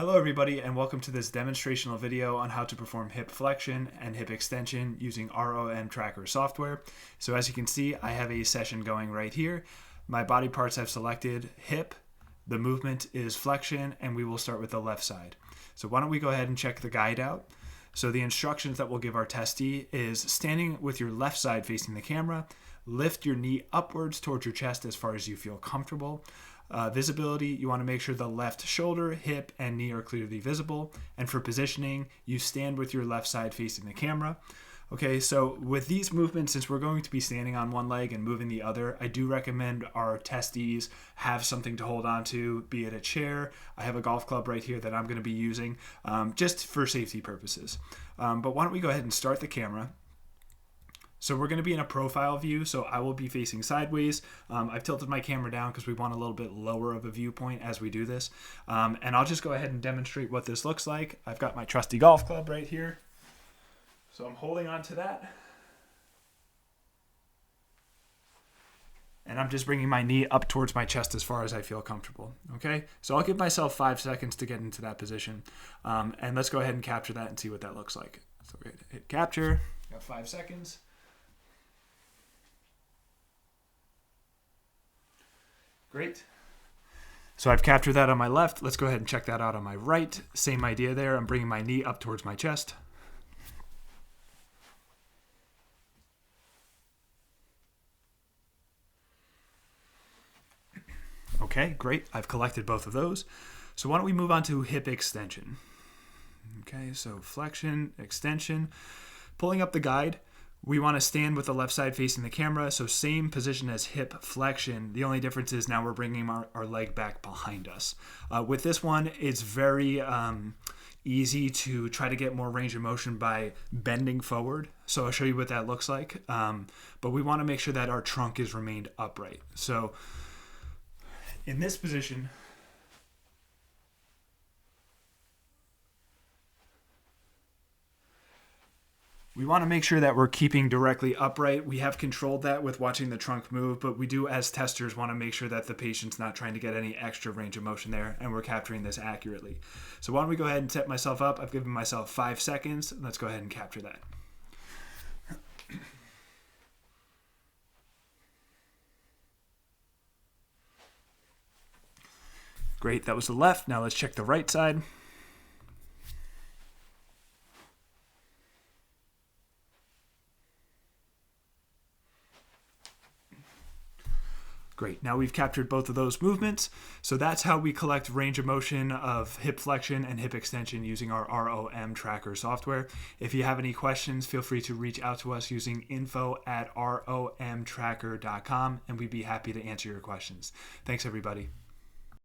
Hello everybody and welcome to this demonstrational video on how to perform hip flexion and hip extension using ROM Tracker software. So as you can see, I have a session going right here. My body parts I've selected hip, the movement is flexion, and we will start with the left side. So why don't we go ahead and check the guide out. So the instructions that we'll give our testee is standing with your left side facing the camera, lift your knee upwards towards your chest as far as you feel comfortable. Visibility, you want to make sure the left shoulder, hip, and knee are clearly visible. And for positioning, you stand with your left side facing the camera. Okay, so with these movements, since we're going to be standing on one leg and moving the other, I do recommend our testees have something to hold on to, be it a chair. I have a golf club right here that I'm going to be using just for safety purposes. But why don't we go ahead and start the camera. So we're going to be in a profile view, so I will be facing sideways. I've tilted my camera down because we want a little bit lower of a viewpoint as we do this. And I'll just go ahead and demonstrate what this looks like. I've got my trusty golf club right here. So I'm holding on to that. And I'm just bringing my knee up towards my chest as far as I feel comfortable. Okay, so I'll give myself 5 seconds to get into that position. And let's go ahead and capture that and see what that looks like. So we're going to hit capture. Got 5 seconds. Great. So I've captured that on my left. Let's go ahead and check that out on my right. Same idea there. I'm bringing my knee up towards my chest. Okay, great. I've collected both of those. So why don't we move on to hip extension? Okay, so flexion, extension. Pulling up the guide. We want to stand with the left side facing the camera, so same position as hip flexion. The only difference is now we're bringing our leg back behind us. With this one, it's very easy to try to get more range of motion by bending forward. So I'll show you what that looks like. But we want to make sure that our trunk is remained upright. So in this position, we want to make sure that we're keeping directly upright. We have controlled that with watching the trunk move, but we do, as testers, want to make sure that the patient's not trying to get any extra range of motion there, and we're capturing this accurately. So why don't we go ahead and set myself up. I've given myself 5 seconds. Let's go ahead and capture that. Great, that was the left. Now let's check the right side. Great, now we've captured both of those movements. So that's how we collect range of motion of hip flexion and hip extension using our ROM Tracker software. If you have any questions, feel free to reach out to us using info@romtracker.com and we'd be happy to answer your questions. Thanks everybody.